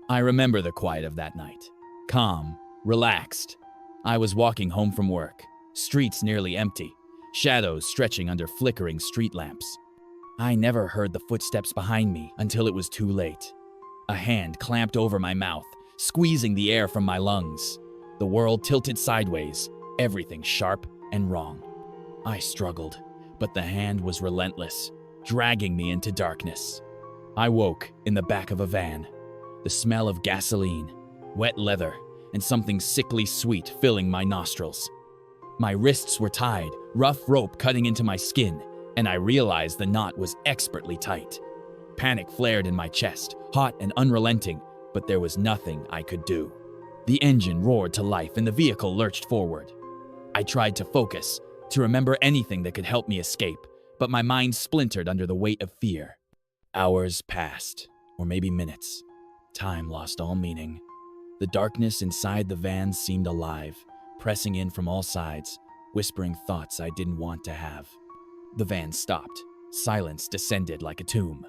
I remember the quiet of that night. Calm, relaxed. I was walking home from work, streets nearly empty, shadows stretching under flickering street lamps. I never heard the footsteps behind me until it was too late. A hand clamped over my mouth, squeezing the air from my lungs. The world tilted sideways, everything sharp and wrong. I struggled, but the hand was relentless, dragging me into darkness. I woke in the back of a van, the smell of gasoline, wet leather, and something sickly sweet filling my nostrils. My wrists were tied, rough rope cutting into my skin, and I realized the knot was expertly tight. Panic flared in my chest, hot and unrelenting, but there was nothing I could do. The engine roared to life and the vehicle lurched forward. I tried to focus, to remember anything that could help me escape, but my mind splintered under the weight of fear. Hours passed, or maybe minutes. Time lost all meaning. The darkness inside the van seemed alive, pressing in from all sides, whispering thoughts I didn't want to have. The van stopped. Silence descended like a tomb.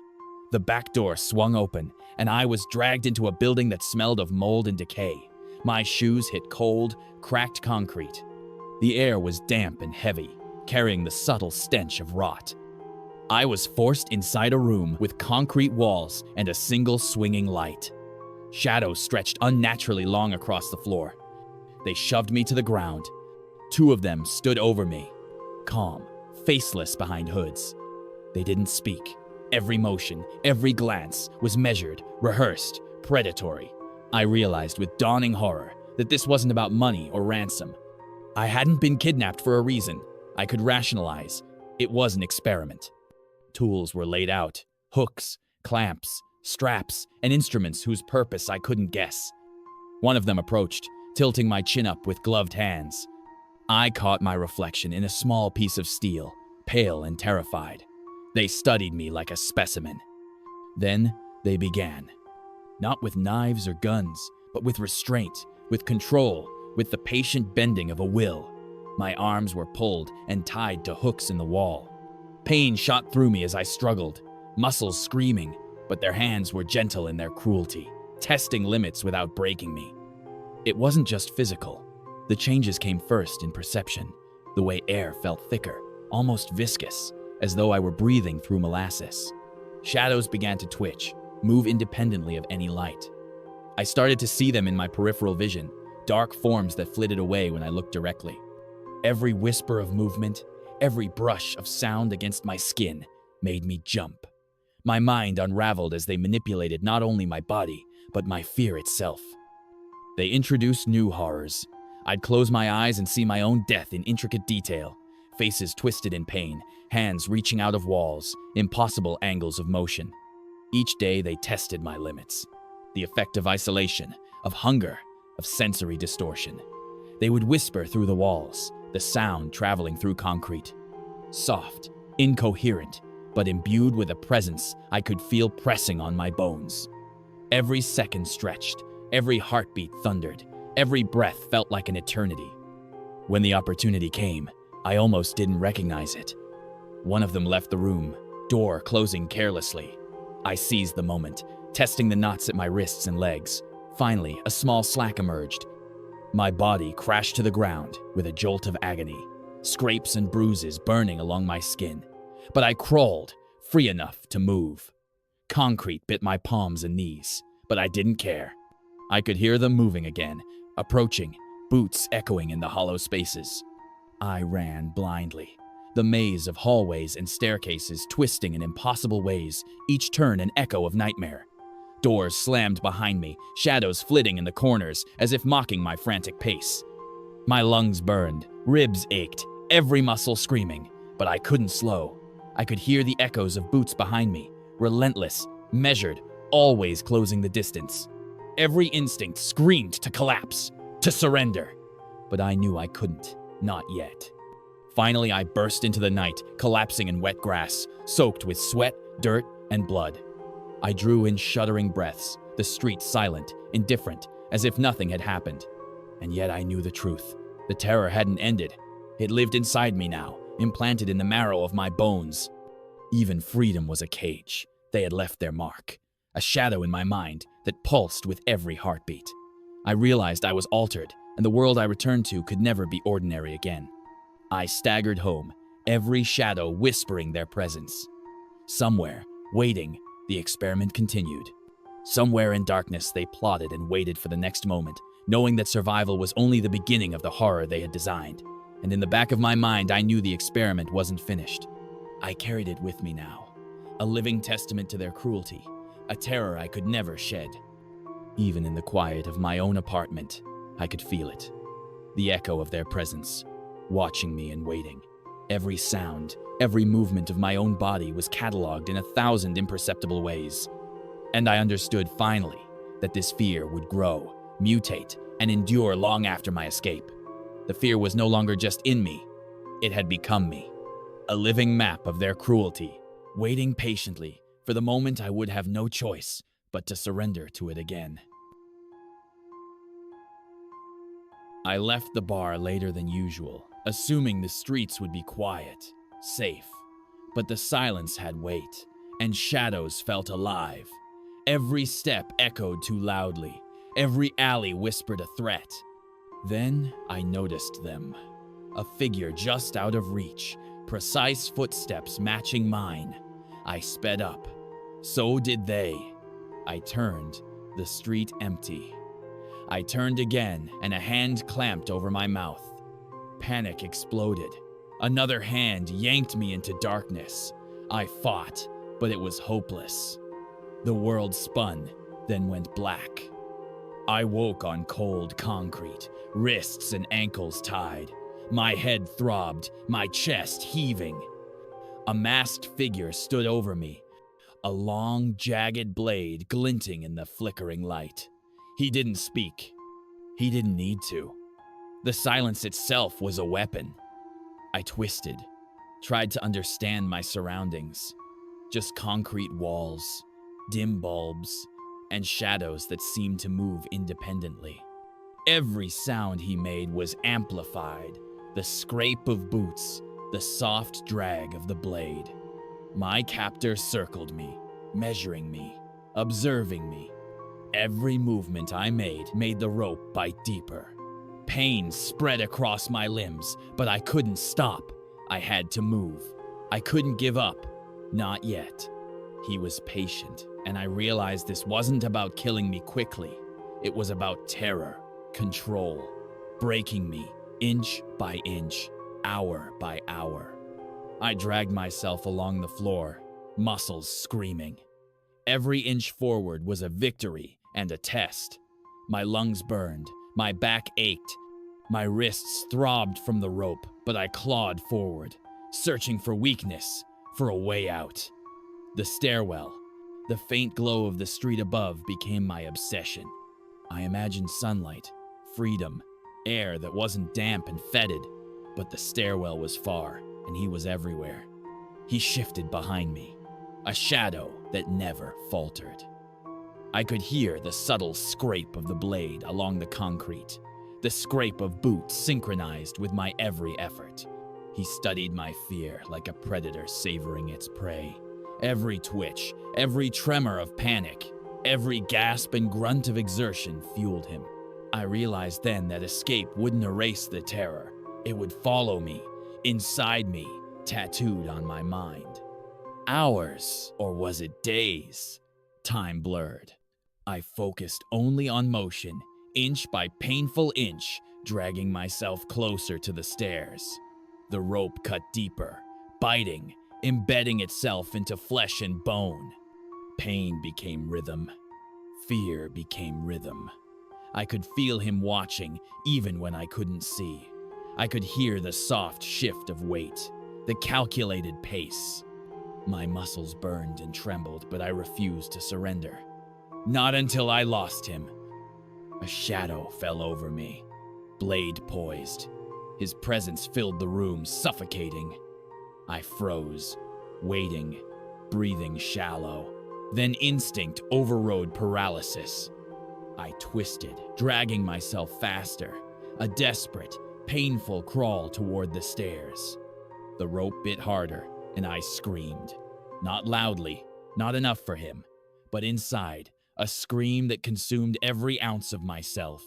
The back door swung open, and I was dragged into a building that smelled of mold and decay. My shoes hit cold, cracked concrete. The air was damp and heavy, carrying the subtle stench of rot. I was forced inside a room with concrete walls and a single swinging light. Shadows stretched unnaturally long across the floor. They shoved me to the ground. Two of them stood over me, calm, faceless behind hoods. They didn't speak. Every motion, every glance was measured, rehearsed, predatory. I realized with dawning horror that this wasn't about money or ransom. I hadn't been kidnapped for a reason. I could rationalize. It was an experiment. Tools were laid out, hooks, clamps, straps, and instruments whose purpose I couldn't guess. One of them approached, tilting my chin up with gloved hands. I caught my reflection in a small piece of steel, pale and terrified. They studied me like a specimen. Then they began. Not with knives or guns, but with restraint, with control, with the patient bending of a will. My arms were pulled and tied to hooks in the wall. Pain shot through me as I struggled, muscles screaming, but their hands were gentle in their cruelty, testing limits without breaking me. It wasn't just physical. The changes came first in perception, the way air felt thicker, almost viscous, as though I were breathing through molasses. Shadows began to twitch, move independently of any light. I started to see them in my peripheral vision, dark forms that flitted away when I looked directly. Every whisper of movement, every brush of sound against my skin made me jump. My mind unraveled as they manipulated not only my body, but my fear itself. They introduced new horrors. I'd close my eyes and see my own death in intricate detail, faces twisted in pain, hands reaching out of walls, impossible angles of motion. Each day they tested my limits. The effect of isolation, of hunger, of sensory distortion. They would whisper through the walls, the sound traveling through concrete. Soft, incoherent, but imbued with a presence I could feel pressing on my bones. Every second stretched, every heartbeat thundered, every breath felt like an eternity. When the opportunity came, I almost didn't recognize it. One of them left the room, door closing carelessly. I seized the moment, testing the knots at my wrists and legs. Finally, a small slack emerged. My body crashed to the ground with a jolt of agony, scrapes and bruises burning along my skin. But I crawled, free enough to move. Concrete bit my palms and knees, but I didn't care. I could hear them moving again, approaching, boots echoing in the hollow spaces. I ran blindly, the maze of hallways and staircases twisting in impossible ways, each turn an echo of nightmare. Doors slammed behind me, shadows flitting in the corners as if mocking my frantic pace. My lungs burned, ribs ached, every muscle screaming, but I couldn't slow. I could hear the echoes of boots behind me, relentless, measured, always closing the distance. Every instinct screamed to collapse, to surrender. But I knew I couldn't, not yet. Finally, I burst into the night, collapsing in wet grass, soaked with sweat, dirt, and blood. I drew in shuddering breaths, the street silent, indifferent, as if nothing had happened. And yet I knew the truth. The terror hadn't ended. It lived inside me now, implanted in the marrow of my bones. Even freedom was a cage. They had left their mark. a shadow in my mind that pulsed with every heartbeat. I realized I was altered, and the world I returned to could never be ordinary again. I staggered home, every shadow whispering their presence. Somewhere, waiting, the experiment continued. Somewhere in darkness, they plotted and waited for the next moment, knowing that survival was only the beginning of the horror they had designed. And in the back of my mind, I knew the experiment wasn't finished. I carried it with me now, a living testament to their cruelty, a terror I could never shed. Even in the quiet of my own apartment, I could feel it. The echo of their presence, watching me and waiting. Every sound, every movement of my own body was cataloged in 1,000 imperceptible ways. And I understood finally that this fear would grow, mutate, and endure long after my escape. The fear was no longer just in me, it had become me. A living map of their cruelty, waiting patiently for the moment I would have no choice but to surrender to it again. I left the bar later than usual, assuming the streets would be quiet, safe. But the silence had weight, and shadows felt alive. Every step echoed too loudly. Every alley whispered a threat. Then I noticed them. A figure just out of reach, precise footsteps matching mine. I sped up. So did they. I turned, the street empty. I turned again, and a hand clamped over my mouth. Panic exploded. Another hand yanked me into darkness. I fought, but it was hopeless. The world spun, then went black. I woke on cold concrete, wrists and ankles tied. My head throbbed, my chest heaving. A masked figure stood over me, a long, jagged blade glinting in the flickering light. He didn't speak. He didn't need to. The silence itself was a weapon. I twisted, tried to understand my surroundings. Just concrete walls, dim bulbs, and shadows that seemed to move independently. Every sound he made was amplified. The scrape of boots, the soft drag of the blade. My captor circled me, measuring me, observing me. Every movement I made the rope bite deeper. Pain spread across my limbs, but I couldn't stop. I had to move. I couldn't give up. Not yet. He was patient, and I realized this wasn't about killing me quickly. It was about terror, control, breaking me inch by inch, hour by hour. I dragged myself along the floor, muscles screaming. Every inch forward was a victory and a test. My lungs burned, my back ached, my wrists throbbed from the rope, but I clawed forward, searching for weakness, for a way out. The stairwell, the faint glow of the street above became my obsession. I imagined sunlight, freedom, air that wasn't damp and fetid, but the stairwell was far, and he was everywhere. He shifted behind me, a shadow that never faltered. I could hear the subtle scrape of the blade along the concrete, the scrape of boots synchronized with my every effort. He studied my fear like a predator savoring its prey. Every twitch, every tremor of panic, every gasp and grunt of exertion fueled him. I realized then that escape wouldn't erase the terror. It would follow me, inside me, tattooed on my mind. Hours, or was it days? Time blurred. I focused only on motion, inch by painful inch, dragging myself closer to the stairs. The rope cut deeper, biting, embedding itself into flesh and bone. Pain became rhythm. Fear became rhythm. I could feel him watching, even when I couldn't see. I could hear the soft shift of weight, the calculated pace. My muscles burned and trembled, but I refused to surrender. Not until I lost him. A shadow fell over me, blade poised. His presence filled the room, suffocating. I froze, waiting, breathing shallow. Then instinct overrode paralysis. I twisted, dragging myself faster, a desperate, painful crawl toward the stairs. The rope bit harder, and I screamed. Not loudly, not enough for him, but inside, a scream that consumed every ounce of myself.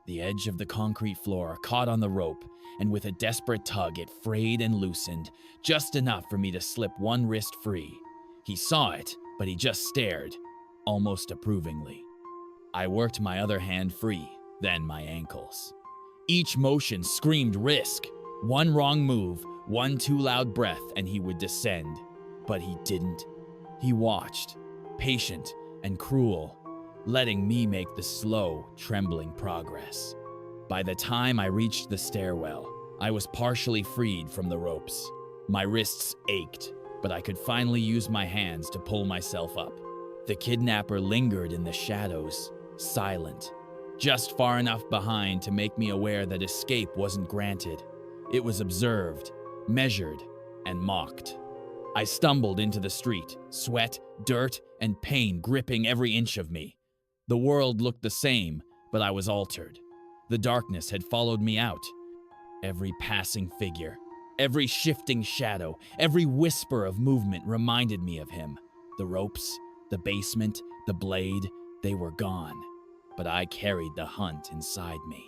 The edge of the concrete floor caught on the rope, and with a desperate tug, it frayed and loosened, just enough for me to slip one wrist free. He saw it, but he just stared, almost approvingly. I worked my other hand free, then my ankles. Each motion screamed risk. One wrong move, one too loud breath, and he would descend. But he didn't. He watched, patient and cruel, letting me make the slow, trembling progress. By the time I reached the stairwell, I was partially freed from the ropes. My wrists ached, but I could finally use my hands to pull myself up. The kidnapper lingered in the shadows, silent, just far enough behind to make me aware that escape wasn't granted. It was observed, measured, and mocked. I stumbled into the street, sweat, dirt, and pain gripping every inch of me. The world looked the same, but I was altered. The darkness had followed me out. Every passing figure, every shifting shadow, every whisper of movement reminded me of him. The ropes, the basement, the blade, they were gone, but I carried the hunt inside me.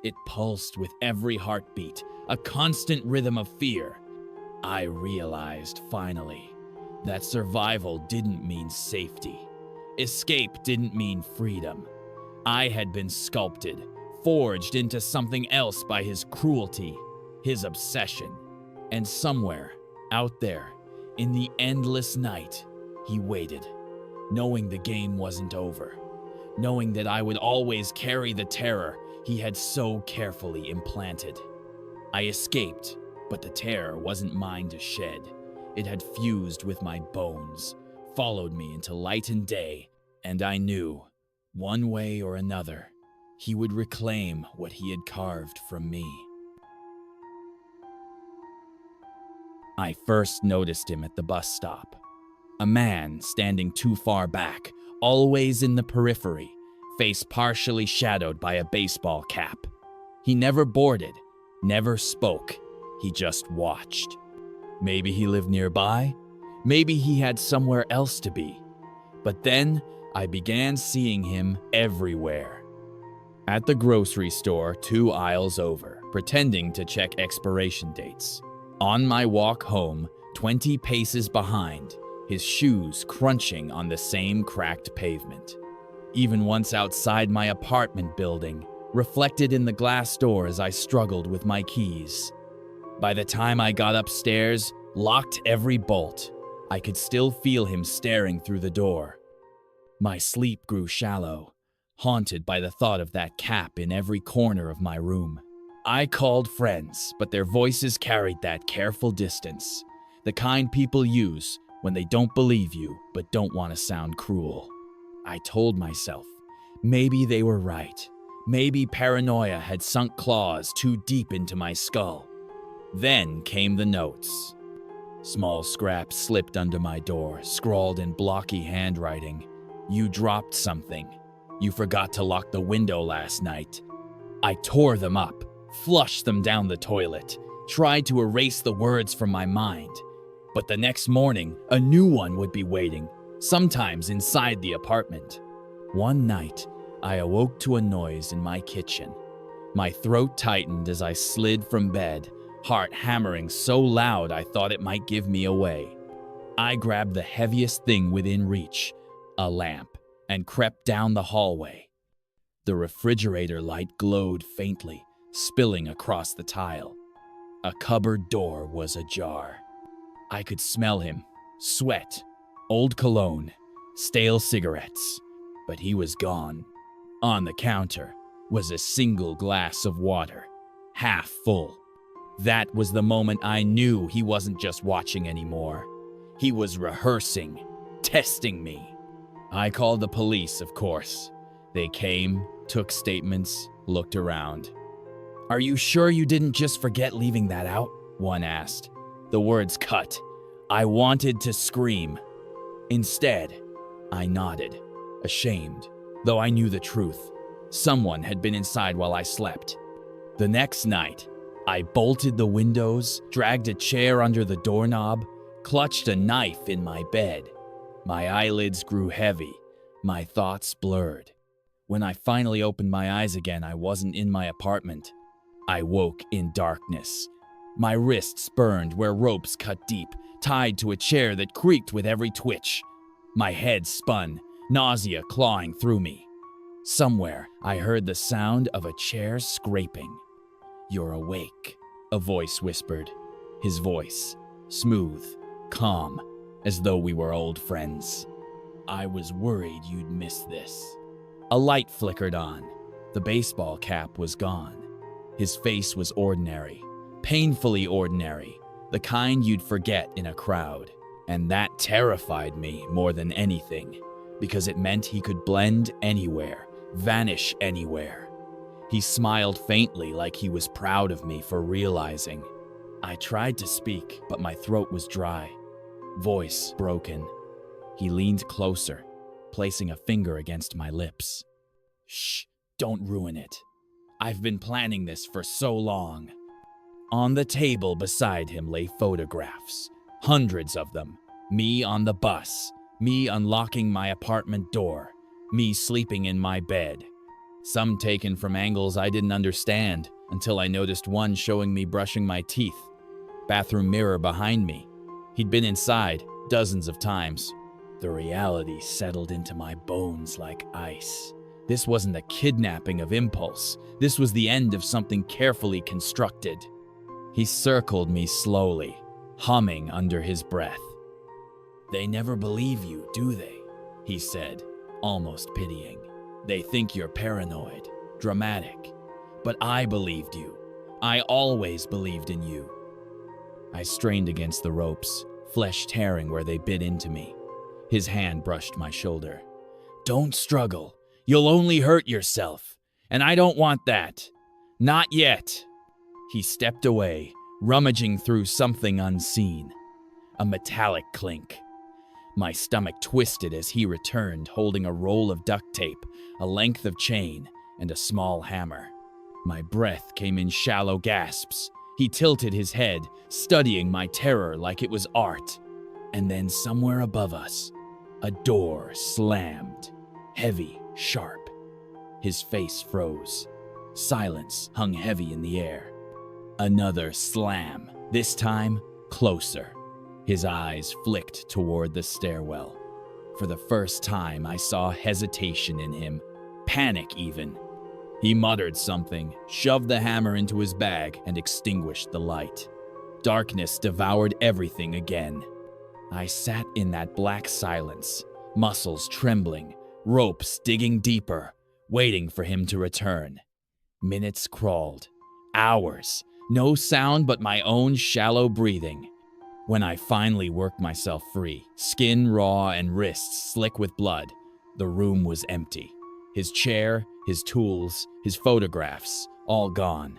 It pulsed with every heartbeat, a constant rhythm of fear. I realized, finally, that survival didn't mean safety. Escape didn't mean freedom. I had been sculpted, forged into something else by his cruelty, his obsession. And somewhere, out there, in the endless night, he waited, knowing the game wasn't over, knowing that I would always carry the terror he had so carefully implanted. I escaped, but the terror wasn't mine to shed. It had fused with my bones, followed me into light and day, and I knew, one way or another, he would reclaim what he had carved from me. I first noticed him at the bus stop. A man standing too far back, always in the periphery, face partially shadowed by a baseball cap. He never boarded, never spoke. He just watched. Maybe he lived nearby. Maybe he had somewhere else to be. But then I began seeing him everywhere. At the grocery store 2 aisles over, pretending to check expiration dates. On my walk home, 20 paces behind, his shoes crunching on the same cracked pavement. Even once outside my apartment building, reflected in the glass door as I struggled with my keys. By the time I got upstairs, locked every bolt, I could still feel him staring through the door. My sleep grew shallow, haunted by the thought of that cap in every corner of my room. I called friends, but their voices carried that careful distance, the kind people use when they don't believe you but don't want to sound cruel. I told myself, maybe they were right. Maybe paranoia had sunk claws too deep into my skull. Then came the notes. Small scraps slipped under my door, scrawled in blocky handwriting. You dropped something. You forgot to lock the window last night. I tore them up, flushed them down the toilet, tried to erase the words from my mind. But the next morning, a new one would be waiting, sometimes inside the apartment. One night, I awoke to a noise in my kitchen. My throat tightened as I slid from bed, heart hammering so loud I thought it might give me away. I grabbed the heaviest thing within reach, a lamp, and crept down the hallway. The refrigerator light glowed faintly, spilling across the tile. A cupboard door was ajar. I could smell him, sweat, old cologne, stale cigarettes, but he was gone. On the counter was a single glass of water, half full. That was the moment I knew he wasn't just watching anymore. He was rehearsing, testing me. I called the police, of course. They came, took statements, looked around. "Are you sure you didn't just forget leaving that out?" one asked. The words cut. I wanted to scream. Instead, I nodded, ashamed, though I knew the truth. Someone had been inside while I slept. The next night, I bolted the windows, dragged a chair under the doorknob, clutched a knife in my bed. My eyelids grew heavy, my thoughts blurred. When I finally opened my eyes again, I wasn't in my apartment. I woke in darkness. My wrists burned where ropes cut deep, tied to a chair that creaked with every twitch. My head spun, nausea clawing through me. Somewhere, I heard the sound of a chair scraping. "You're awake," a voice whispered. His voice, smooth, calm, as though we were old friends. "I was worried you'd miss this." A light flickered on. The baseball cap was gone. His face was ordinary, painfully ordinary, the kind you'd forget in a crowd. And that terrified me more than anything, because it meant he could blend anywhere, vanish anywhere. He smiled faintly, like he was proud of me for realizing. I tried to speak, but my throat was dry, voice broken. He leaned closer, placing a finger against my lips. "Shh, don't ruin it. I've been planning this for so long." On the table beside him lay photographs, hundreds of them. Me on the bus, me unlocking my apartment door, me sleeping in my bed. Some taken from angles I didn't understand until I noticed one showing me brushing my teeth. Bathroom mirror behind me. He'd been inside dozens of times. The reality settled into my bones like ice. This wasn't a kidnapping of impulse. This was the end of something carefully constructed. He circled me slowly, humming under his breath. "They never believe you, do they?" he said, almost pitying. "They think you're paranoid, dramatic. But I believed you. I always believed in you." I strained against the ropes, flesh tearing where they bit into me. His hand brushed my shoulder. "Don't struggle. You'll only hurt yourself. And I don't want that. Not yet." He stepped away, rummaging through something unseen. A metallic clink. My stomach twisted as he returned, holding a roll of duct tape, a length of chain, and a small hammer. My breath came in shallow gasps. He tilted his head, studying my terror like it was art. And then somewhere above us, a door slammed, heavy, sharp. His face froze. Silence hung heavy in the air. Another slam, this time closer. His eyes flicked toward the stairwell. For the first time, I saw hesitation in him, panic even. He muttered something, shoved the hammer into his bag, and extinguished the light. Darkness devoured everything again. I sat in that black silence, muscles trembling, ropes digging deeper, waiting for him to return. Minutes crawled. Hours. No sound but my own shallow breathing. When I finally worked myself free, skin raw and wrists slick with blood, the room was empty. His chair, his tools, his photographs, all gone.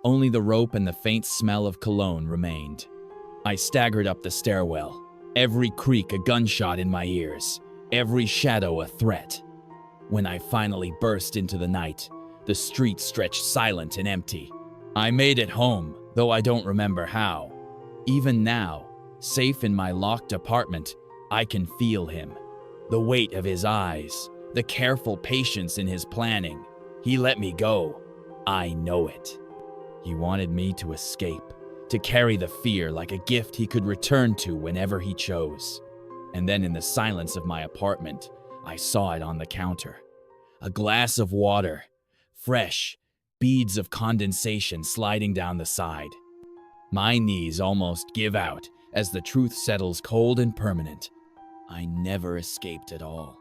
Only the rope and the faint smell of cologne remained. I staggered up the stairwell, every creak a gunshot in my ears, every shadow a threat. When I finally burst into the night, the street stretched silent and empty. I made it home, though I don't remember how. Even now, safe in my locked apartment, I can feel him. The weight of his eyes, the careful patience in his planning. He let me go. I know it. He wanted me to escape, to carry the fear like a gift he could return to whenever he chose. And then in the silence of my apartment, I saw it on the counter. A glass of water, fresh, beads of condensation sliding down the side. My knees almost give out as the truth settles cold and permanent. I never escaped at all.